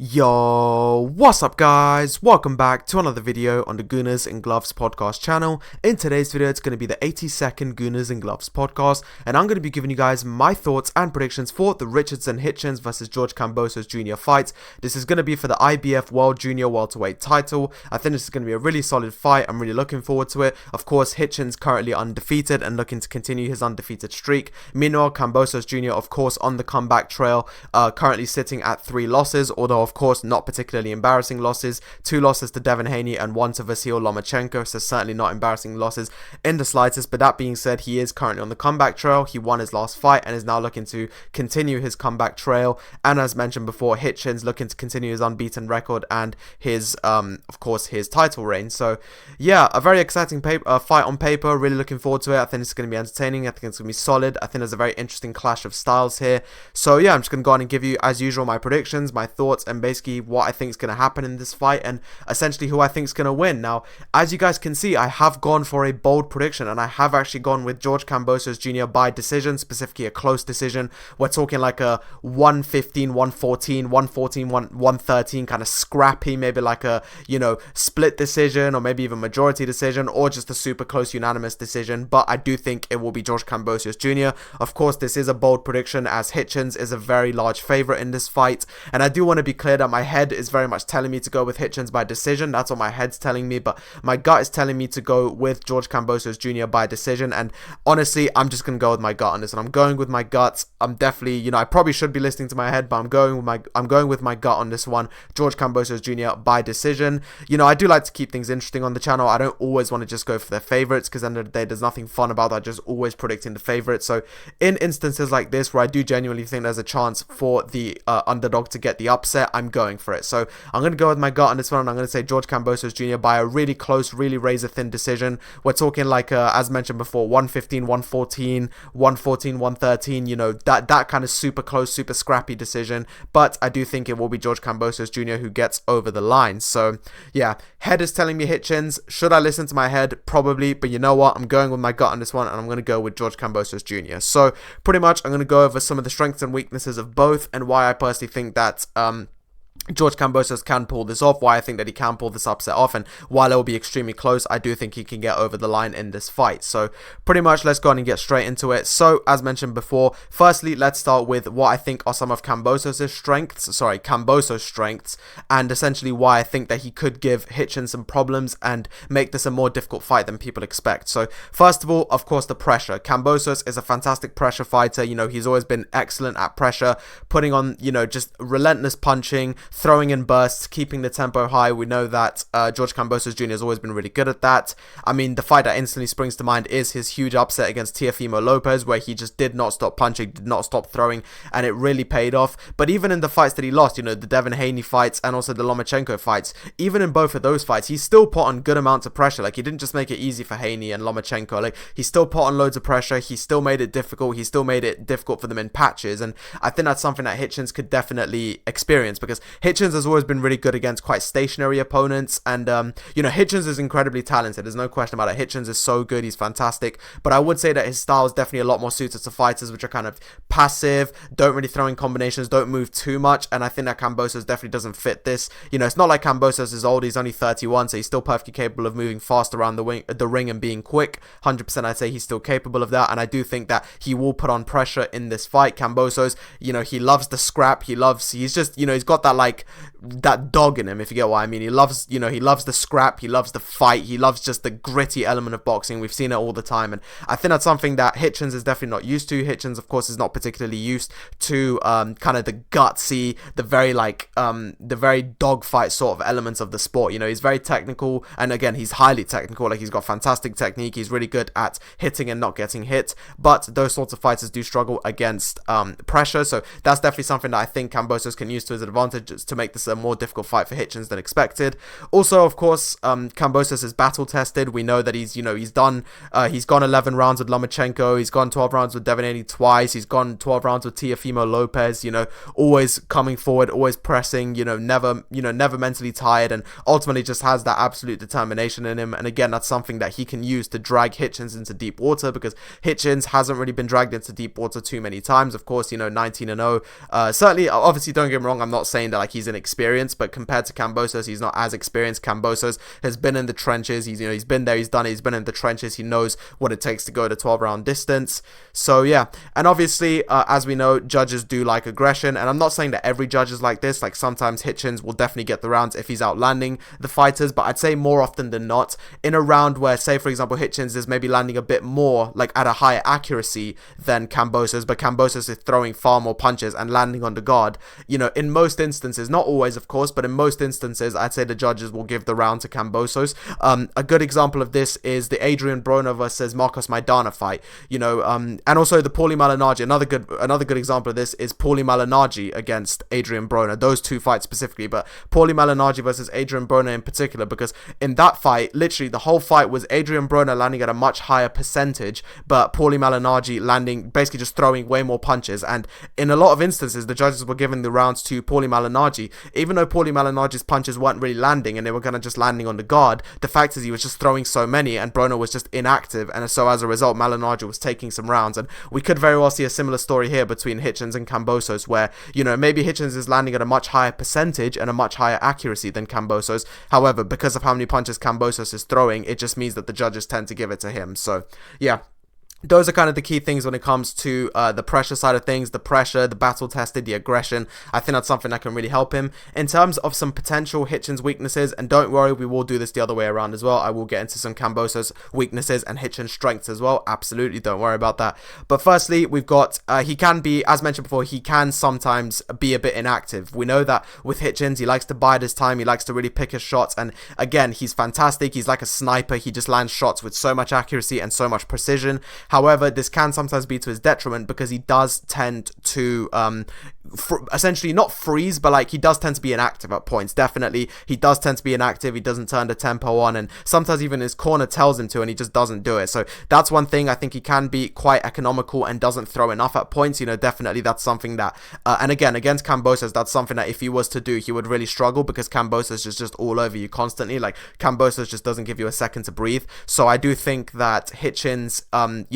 Yo, what's up guys? Welcome back to another video on the Gooners and Gloves Podcast channel. In today's video, it's going to be the 82nd Gooners and Gloves Podcast, and I'm going to be giving you guys my thoughts and predictions for the Richards and Hitchins versus George Kambosos Jr. fight. This is going to be for the IBF World Junior Welterweight title. I think this is going to be a really solid fight. I'm really looking forward to it. Of course, Hitchins currently undefeated and looking to continue his undefeated streak. Meanwhile, Kambosos Jr. of course on the comeback trail, currently sitting at 3 losses, although of course not particularly embarrassing losses. 2 losses to Devin Haney and 1 to Vasyl Lomachenko, so certainly not embarrassing losses in the slightest. But that being said, he is currently on the comeback trail. He won his last fight and is now looking to continue his comeback trail. And as mentioned before, Hitchins looking to continue his unbeaten record and his of course his title reign. So yeah, a very exciting fight on paper. Really looking forward to it. I think it's going to be entertaining. I think it's going to be solid. I think there's a very interesting clash of styles here. So yeah, I'm just going to go on and give you, as usual, my predictions, my thoughts, and basically what I think is going to happen in this fight, and essentially who I think is going to win. Now, as you guys can see, I have gone for a bold prediction, and I have actually gone with George Kambosos Jr. by decision, specifically a close decision. We're talking like a 115, 114, 114, 113 kind of scrappy, maybe like a, split decision, or maybe even majority decision, or just a super close unanimous decision. But I do think it will be George Kambosos Jr. Of course, this is a bold prediction, as Hitchins is a very large favorite in this fight, and I do want to be clear that my head is very much telling me to go with Hitchins by decision. That's what my head's telling me, but my gut is telling me to go with George Kambosos Jr. by decision. And honestly, I'm just gonna go with my gut on this, and I'm going with my gut. I'm definitely, I probably should be listening to my head, but I'm going with my gut on this one. George Kambosos Jr. by decision. I do like to keep things interesting on the channel. I don't always want to just go for the favorites, because at the end of the day, there's nothing fun about that, just always predicting the favorites. So in instances like this, where I do genuinely think there's a chance for the underdog to get the upset, I'm going for it. So I'm going to go with my gut on this one, and I'm going to say George Kambosos Jr. by a really close, really razor-thin decision. We're talking like, as mentioned before, 115, 114, 114, 113, that kind of super close, super scrappy decision. But I do think it will be George Kambosos Jr. who gets over the line. So yeah, head is telling me Hitchins. Should I listen to my head? Probably, but you know what? I'm going with my gut on this one, and I'm going to go with George Kambosos Jr. So pretty much I'm going to go over some of the strengths and weaknesses of both, and why I personally think that George Kambosos can pull this off, why I think that he can pull this upset off, and while it will be extremely close, I do think he can get over the line in this fight. So pretty much let's go on and get straight into it. So as mentioned before, firstly, let's start with what I think are some of Kambosos' strengths, and essentially why I think that he could give Hitchins some problems and make this a more difficult fight than people expect. So first of all, of course, the pressure. Kambosos is a fantastic pressure fighter. He's always been excellent at pressure, putting on, just relentless punching, throwing in bursts, keeping the tempo high. We know that George Kambosos Jr. has always been really good at that. I mean, the fight that instantly springs to mind is his huge upset against Teofimo Lopez, where he just did not stop punching, did not stop throwing, and it really paid off. But even in the fights that he lost, the Devin Haney fights and also the Lomachenko fights, even in both of those fights, he still put on good amounts of pressure. Like, he didn't just make it easy for Haney and Lomachenko. Like, he still put on loads of pressure. He still made it difficult. He still made it difficult for them in patches. And I think that's something that Hitchins could definitely experience, because Hitchins has always been really good against quite stationary opponents, and Hitchins is incredibly talented. There's no question about it. Hitchins is so good. He's fantastic. But I would say that his style is definitely a lot more suited to fighters which are kind of passive, don't really throw in combinations, don't move too much, and I think that Kambosos definitely doesn't fit this. It's not like Kambosos is old. He's only 31, so he's still perfectly capable of moving fast around the ring and being quick. 100% I'd say he's still capable of that, and I do think that he will put on pressure in this fight. Kambosos, he loves the scrap. He's got that, like, that dog in him, if you get what I mean. He loves the scrap, he loves the fight, he loves just the gritty element of boxing. We've seen it all the time, and I think that's something that Hitchins is definitely not used to. Hitchins, of course, is not particularly used to kind of the gutsy, the very dogfight sort of elements of the sport. He's very technical, and again, he's highly technical. Like, he's got fantastic technique, he's really good at hitting and not getting hit, but those sorts of fighters do struggle against pressure. So that's definitely something that I think Kambosos can use to his advantage to make this a more difficult fight for Hitchins than expected. Also, of course, Kambosos is battle tested. We know that he's gone 11 rounds with Lomachenko, he's gone 12 rounds with Devin Haney twice, he's gone 12 rounds with Teofimo Lopez, always coming forward, always pressing, never mentally tired, and ultimately just has that absolute determination in him. And again, that's something that he can use to drag Hitchins into deep water, because Hitchins hasn't really been dragged into deep water too many times. Of course, 19-0. Certainly, obviously, don't get me wrong, I'm not saying that like he's inexperienced, but compared to Kambosos, he's not as experienced. Kambosos has been in the trenches. He's been there, he's done it, he's been in the trenches. He knows what it takes to go to 12-round distance. So yeah, and obviously, as we know, judges do like aggression, and I'm not saying that every judge is like this. Like sometimes Hitchins will definitely get the rounds if he's outlanding the fighters, but I'd say more often than not, in a round where, say for example, Hitchins is maybe landing a bit more, like at a higher accuracy than Kambosos, but Kambosos is throwing far more punches and landing on the guard, in most instances, not always of course, but in most instances, I'd say the judges will give the round to Kambosos. A good example of this is the Adrian Broner versus Marcos Maidana fight, and also the Paulie Malignaggi. Another good example of this is Paulie Malignaggi against Adrian Broner, those two fights specifically, but Paulie Malignaggi versus Adrian Broner in particular, because in that fight, literally the whole fight was Adrian Broner landing at a much higher percentage, but Paulie Malignaggi landing, basically just throwing way more punches, and in a lot of instances, the judges were giving the rounds to Paulie Malignaggi, even though Paulie Malignaggi's punches weren't really landing and they were kind of just landing on the guard. The fact is he was just throwing so many and Broner was just inactive, and so as a result, Malignaggi was taking some rounds, and we could very well see a similar story here between Hitchins and Kambosos, where, maybe Hitchins is landing at a much higher percentage and a much higher accuracy than Kambosos. However, because of how many punches Kambosos is throwing, it just means that the judges tend to give it to him. So yeah, those are kind of the key things when it comes to the pressure side of things, the pressure, the battle tested, the aggression. I think that's something that can really help him. In terms of some potential Hitchins weaknesses, and don't worry, we will do this the other way around as well. I will get into some Kambosos weaknesses and Hitchins strengths as well. Absolutely, don't worry about that. But firstly, we've got, he can be, as mentioned before, he can sometimes be a bit inactive. We know that with Hitchins, he likes to bide his time, he likes to really pick his shots, and again, he's fantastic. He's like a sniper. He just lands shots with so much accuracy and so much precision. However, this can sometimes be to his detriment because he does tend to essentially not freeze, but like he does tend to be inactive at points. Definitely, he does tend to be inactive. He doesn't turn the tempo on, and sometimes even his corner tells him to, and he just doesn't do it. So that's one thing. I think he can be quite economical and doesn't throw enough at points. Definitely that's something that, and again, against Kambosos, that's something that if he was to do, he would really struggle because Kambosos is just all over you constantly. Like Kambosos just doesn't give you a second to breathe. So I do think that Hitchins,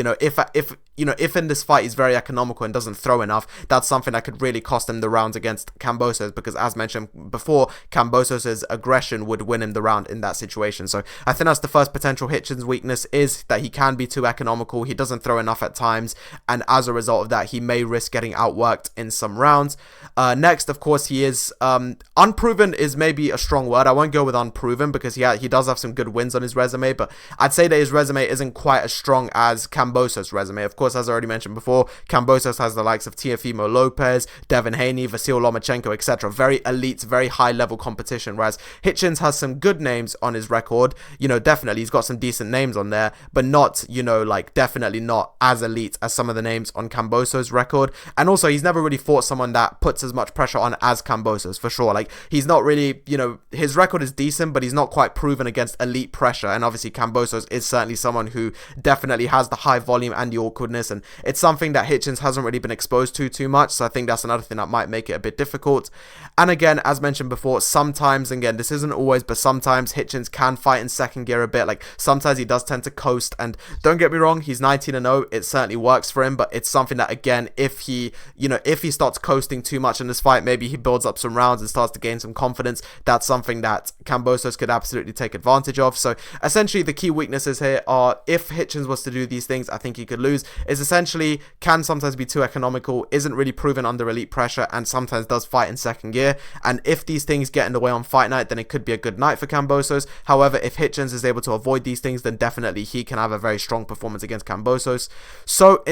if in this fight he's very economical and doesn't throw enough, that's something that could really cost him the rounds against Kambosos, because as mentioned before, Kambosos' aggression would win him the round in that situation. So I think that's the first potential Hitchins weakness, is that he can be too economical, he doesn't throw enough at times, and as a result of that, he may risk getting outworked in some rounds. Next, of course, he is unproven is maybe a strong word. I won't go with unproven because he does have some good wins on his resume, but I'd say that his resume isn't quite as strong as Kambosos' resume. Of course, as I already mentioned before, Kambosos has the likes of Teofimo Lopez, Devin Haney, Vasil Lomachenko, etc. Very elite, very high-level competition, whereas Hitchins has some good names on his record. Definitely, he's got some decent names on there, but not, definitely not as elite as some of the names on Kambosos' record. And also, he's never really fought someone that puts as much pressure on as Kambosos, for sure. Like, he's not really, his record is decent, but he's not quite proven against elite pressure. And obviously, Kambosos is certainly someone who definitely has the high volume and the awkwardness, and it's something that Hitchins hasn't really been exposed to too much, so I think that's another thing that might make it a bit difficult. And again, as mentioned before, sometimes, again, this isn't always, but sometimes Hitchins can fight in second gear a bit. Like, sometimes he does tend to coast, and don't get me wrong, he's 19-0, it certainly works for him, but it's something that, again, if he starts coasting too much in this fight, maybe he builds up some rounds and starts to gain some confidence, that's something that Kambosos could absolutely take advantage of. So essentially, the key weaknesses here are, if Hitchins was to do these things, I think he could lose, is essentially can sometimes be too economical, isn't really proven under elite pressure, and sometimes does fight in second gear. And if these things get in the way on fight night, then it could be a good night for Kambosos. However, if Hitchins is able to avoid these things, then definitely he can have a very strong performance against Kambosos. So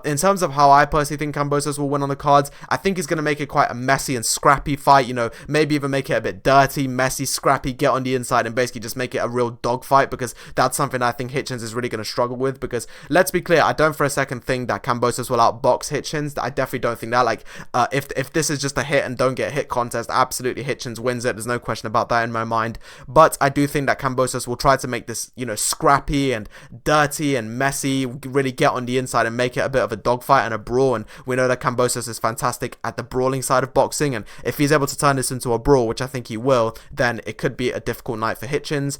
in terms of how I personally think Kambosos will win on the cards, I think he's going to make it quite a messy and scrappy fight, maybe even make it a bit dirty, messy, scrappy, get on the inside and basically just make it a real dogfight, because that's something I think Hitchins is really going to struggle with, because let's be clear, I don't for a second think that Kambosos will outbox Hitchins. I definitely don't think that. Like, if this is just a hit and don't get hit contest, absolutely Hitchins wins it. There's no question about that in my mind. But I do think that Kambosos will try to make this, scrappy and dirty and messy, really get on the inside and make it a bit of a dogfight and a brawl. And we know that Kambosos is fantastic at the brawling side of boxing, and if he's able to turn this into a brawl, which I think he will, then it could be a difficult night for Hitchins.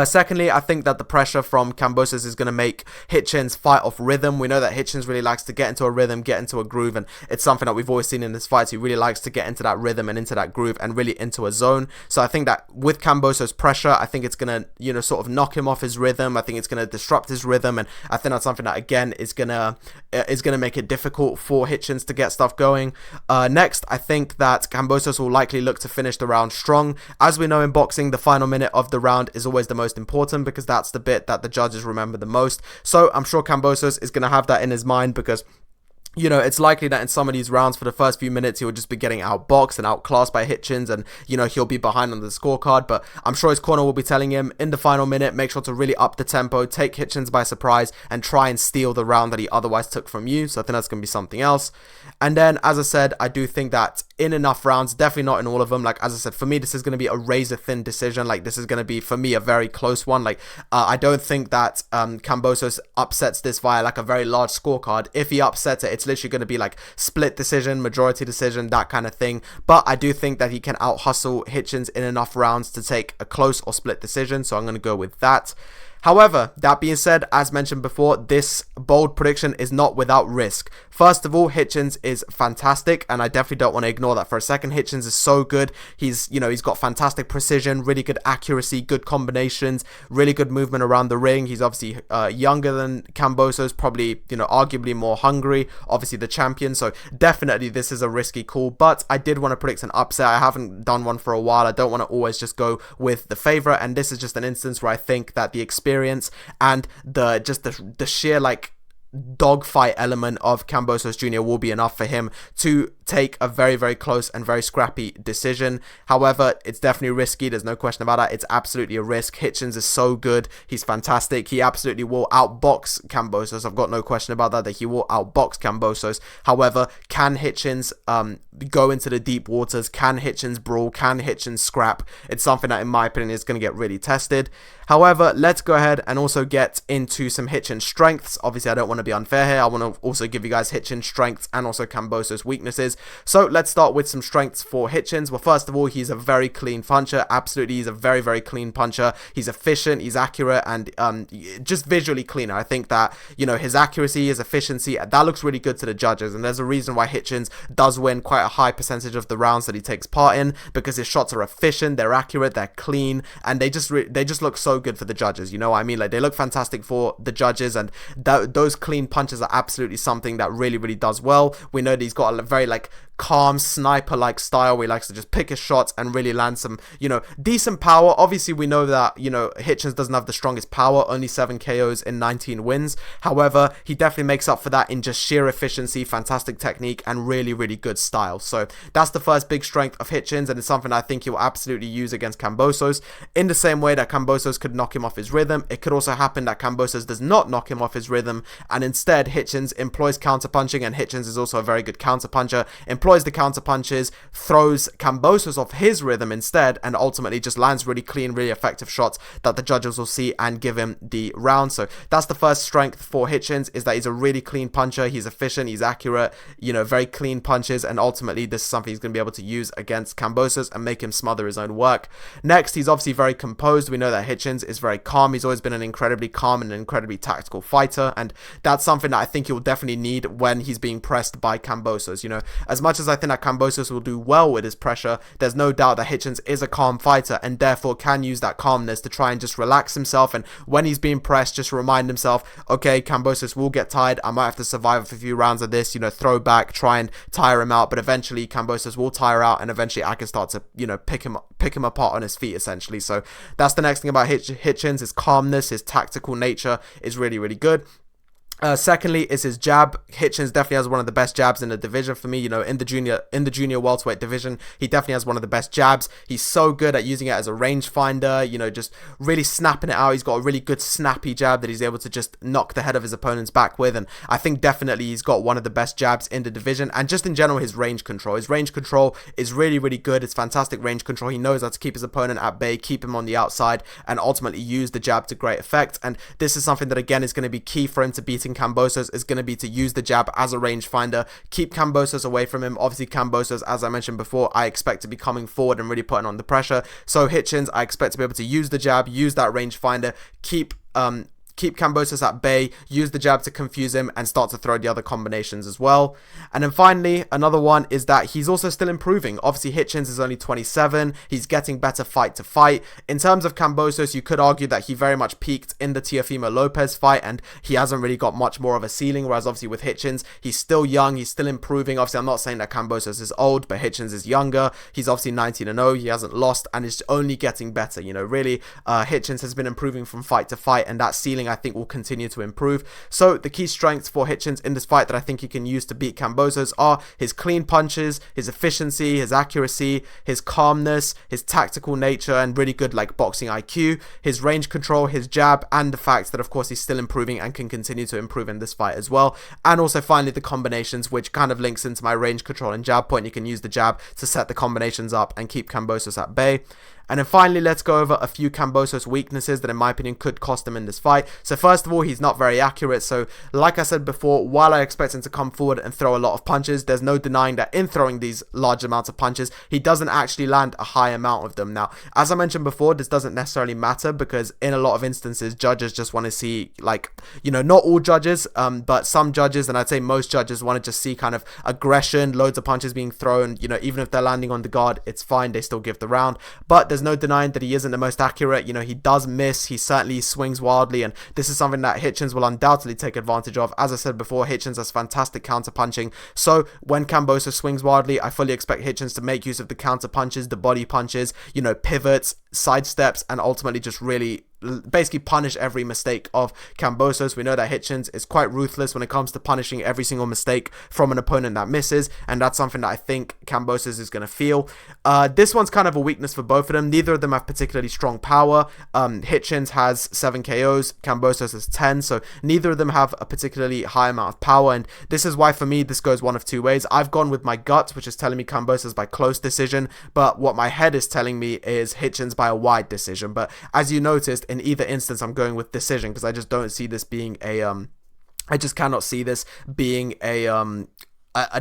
Secondly, I think that the pressure from Kambosos is going to make Hitchins fight off rhythm. We know that Hitchins really likes to get into a rhythm, get into a groove, and it's something that we've always seen in his fights. He really likes to get into that rhythm and into that groove and really into a zone. So I think that with Kambosos' pressure, I think it's going to, sort of knock him off his rhythm. I think it's going to disrupt his rhythm, and I think that's something that, again, is going to make it difficult for Hitchins to get stuff going. Next, I think that Kambosos will likely look to finish the round strong. As we know in boxing, the final minute of the round is always the most important because that's the bit that the judges remember the most. So I'm sure Kambosos is going to have that in his mind because it's likely that in some of these rounds for the first few minutes, he will just be getting outboxed and outclassed by Hitchins, and, he'll be behind on the scorecard. But I'm sure his corner will be telling him in the final minute, make sure to really up the tempo, take Hitchins by surprise, and try and steal the round that he otherwise took from you. So I think that's going to be something else. And then, as I said, I do think that in enough rounds, definitely not in all of them. Like, as I said, for me, this is going to be a razor-thin decision. Like, this is going to be, for me, a very close one. Like, I don't think that Kambosos upsets this via, like, a very large scorecard. If he upsets it, it's literally going to be, like, split decision, majority decision, that kind of thing. But I do think that he can out-hustle Hitchins in enough rounds to take a close or split decision. So I'm going to go with that. However, that being said, as mentioned before, this bold prediction is not without risk. First of all, Hitchins is fantastic, and I definitely don't want to ignore that for a second. Hitchins is so good. He's got fantastic precision, really good accuracy, good combinations, really good movement around the ring. He's obviously younger than Kambosos, probably, arguably more hungry, obviously the champion. So definitely this is a risky call, but I did want to predict an upset. I haven't done one for a while. I don't want to always just go with the favorite, and this is just an instance where I think that the experience and the sheer dogfight element of Kambosos Jr. will be enough for him to take a very, very close and very scrappy decision. However, it's definitely risky. There's no question about that. It's absolutely a risk. Hitchins is so good. He's fantastic. He absolutely will outbox Kambosos. I've got no question about that he will outbox Kambosos. However, can Hitchins go into the deep waters? Can Hitchins brawl? Can Hitchins scrap? It's something that, in my opinion, is going to get really tested. However, let's go ahead and also get into some Hitchins strengths. Obviously, I don't want to be unfair here. I want to also give you guys Hitchins strengths and also Kambosos weaknesses. So let's start with some strengths for Hitchins. Well, first of all, he's a very clean puncher. Absolutely, he's a very, very clean puncher. He's efficient, he's accurate, and just visually cleaner. I think that, his accuracy, his efficiency, that looks really good to the judges. And there's a reason why Hitchins does win quite a high percentage of the rounds that he takes part in, because his shots are efficient, they're accurate, they're clean, and they just look so good for the judges. You know what I mean? Like, they look fantastic for the judges, and those clean punches are absolutely something that really, really does well. We know that he's got a very calm sniper-like style where he likes to just pick his shots and really land some, decent power. Obviously, we know that, Hitchins doesn't have the strongest power, only 7 KOs in 19 wins. However, he definitely makes up for that in just sheer efficiency, fantastic technique, and really, really good style. So that's the first big strength of Hitchins, and it's something I think he'll absolutely use against Kambosos. In the same way that Kambosos could knock him off his rhythm, it could also happen that Kambosos does not knock him off his rhythm, and instead Hitchins employs counter-punching, and Hitchins is also a very good counter-puncher, employs the counter punches, throws Kambosos off his rhythm instead, and ultimately just lands really clean, really effective shots that the judges will see and give him the round. So that's the first strength for Hitchins, is that he's a really clean puncher. He's efficient, he's accurate, very clean punches, and ultimately this is something he's going to be able to use against Kambosos and make him smother his own work. Next, he's obviously very composed. We know that Hitchins is very calm. He's always been an incredibly calm and an incredibly tactical fighter, and that's something that I think he'll definitely need when he's being pressed by Kambosos. As much as I think that Kambosos will do well with his pressure, there's no doubt that Hitchins is a calm fighter and therefore can use that calmness to try and just relax himself, and when he's being pressed, just remind himself, okay, Kambosos will get tired, I might have to survive a few rounds of this, throw back, try and tire him out, but eventually Kambosos will tire out, and eventually I can start to, pick him apart on his feet, essentially. So that's the next thing about Hitchins. His calmness, his tactical nature is really, really good. Secondly is his jab. Hitchins definitely has one of the best jabs in the division for me. In the junior welterweight division, he definitely has one of the best jabs. He's so good at using it as a rangefinder, just really snapping it out. He's got a really good snappy jab that he's able to just knock the head of his opponent's back with, and I think definitely he's got one of the best jabs in the division. And just in general, his range control is really, really good. It's fantastic range control. He knows how to keep his opponent at bay, keep him on the outside, and ultimately use the jab to great effect. And this is something that, again, is going to be key for him to beat beating Kambosos is going to be to use the jab as a rangefinder, keep Kambosos away from him. Obviously, Kambosos, as I mentioned before, I expect to be coming forward and really putting on the pressure. So Hitchins, I expect to be able to use the jab, use that rangefinder, keep Kambosos at bay, use the jab to confuse him, and start to throw the other combinations as well. And then finally, another one is that he's also still improving. Obviously, Hitchins is only 27. He's getting better fight to fight. In terms of Kambosos, you could argue that he very much peaked in the Teofimo Lopez fight, and he hasn't really got much more of a ceiling, whereas obviously with Hitchins, he's still young, he's still improving. Obviously, I'm not saying that Kambosos is old, but Hitchins is younger. He's obviously 19-0, he hasn't lost, and is only getting better. You know, really, Hitchins has been improving from fight to fight, and that ceiling, I think, will continue to improve. So the key strengths for Hitchins in this fight that I think he can use to beat Kambosos are his clean punches, his efficiency, his accuracy, his calmness, his tactical nature, and really good like boxing IQ, his range control, his jab, and the fact that of course he's still improving and can continue to improve in this fight as well. And also finally the combinations, which kind of links into my range control and jab point. You can use the jab to set the combinations up and keep Kambosos at bay. And then finally, let's go over a few Kambosos weaknesses that in my opinion could cost him in this fight. So first of all, he's not very accurate. So like I said before, while I expect him to come forward and throw a lot of punches, there's no denying that in throwing these large amounts of punches, he doesn't actually land a high amount of them. Now, as I mentioned before, this doesn't necessarily matter because in a lot of instances, judges just want to see, like, you know, not all judges, but some judges, and I'd say most judges want to just see kind of aggression, loads of punches being thrown. You know, even if they're landing on the guard, it's fine. They still give the round. But there's no denying that he isn't the most accurate. You know, he does miss, he certainly swings wildly, and this is something that Hitchins will undoubtedly take advantage of. As I said before, Hitchins has fantastic counter punching, so when Kambosos swings wildly, I fully expect Hitchins to make use of the counter punches, the body punches, you know, pivots, side steps, and ultimately just really basically punish every mistake of Kambosos. We know that Hitchins is quite ruthless when it comes to punishing every single mistake from an opponent that misses, and that's something that I think Kambosos is going to feel. This one's kind of a weakness for both of them. Neither of them have particularly strong power. Hitchins has 7 KOs, Kambosos has 10, so neither of them have a particularly high amount of power, and this is why for me this goes one of two ways. I've gone with my gut, which is telling me Kambosos by close decision, but what my head is telling me is Hitchins by a wide decision. But as you noticed, in either instance I'm going with decision because I just don't see this being a I just cannot see this being a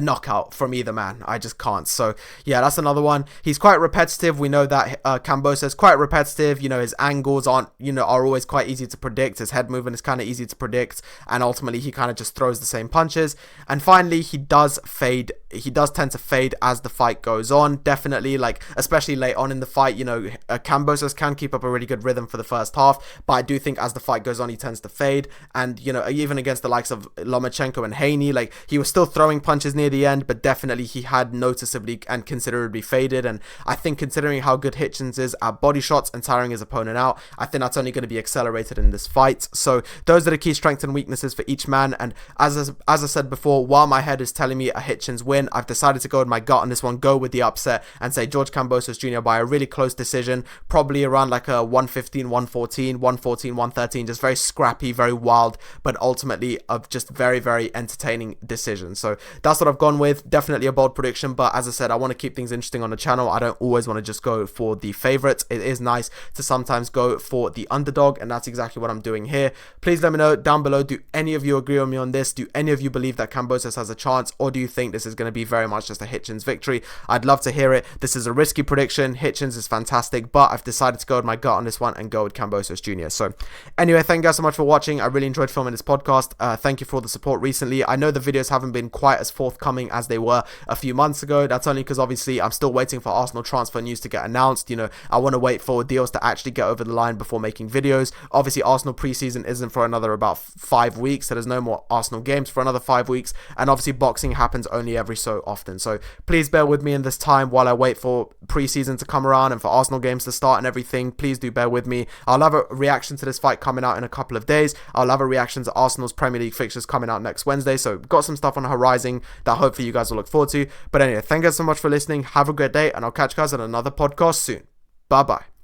knockout from either man. I just can't. So yeah, that's another one. He's quite repetitive. We know that Kambosos is quite repetitive. You know, his angles are always quite easy to predict. His head movement is kind of easy to predict, and ultimately he kind of just throws the same punches. And finally, he does fade. He does tend to fade as the fight goes on. Definitely, like especially late on in the fight, you know, Kambosos can keep up a really good rhythm for the first half, but I do think as the fight goes on, he tends to fade. And you know, even against the likes of Lomachenko and Haney, like he was still throwing punches near the end, but definitely he had noticeably and considerably faded. And I think considering how good Hitchins is at body shots and tiring his opponent out, I think that's only going to be accelerated in this fight. So those are the key strengths and weaknesses for each man. And as I said before, while my head is telling me a Hitchins win, I've decided to go with my gut on this one, go with the upset and say George Kambosos Jr. by a really close decision, probably around like a 115, 114, 114, 113, just very scrappy, very wild, but ultimately of just very, very entertaining decision. So that's what I've gone with. Definitely a bold prediction, but as I said, I want to keep things interesting on the channel. I don't always want to just go for the favorites. It is nice to sometimes go for the underdog, and that's exactly what I'm doing here. Please let me know down below, do any of you agree with me on this? Do any of you believe that Kambosos has a chance, or do you think this is going to be very much just a Hitchins victory? I'd love to hear it. This is a risky prediction. Hitchins is fantastic, but I've decided to go with my gut on this one and go with Kambosos Jr. So anyway, thank you guys so much for watching. I really enjoyed filming this podcast. Thank you for all the support recently. I know the videos haven't been quite as forthcoming as they were a few months ago. That's only because obviously I'm still waiting for Arsenal transfer news to get announced. You know, I want to wait for deals to actually get over the line before making videos. Obviously Arsenal preseason isn't for another about 5 weeks, so there's no more Arsenal games for another 5 weeks, and obviously boxing happens only every so often. So please bear with me in this time while I wait for preseason to come around and for Arsenal games to start and everything. Please do bear with me. I'll have a reaction to this fight coming out in a couple of days. I'll have a reaction to Arsenal's Premier League fixtures coming out next Wednesday, so got some stuff on the horizon that hopefully you guys will look forward to. But anyway, thank you guys so much for listening. Have a great day, and I'll catch you guys on another podcast soon. Bye bye.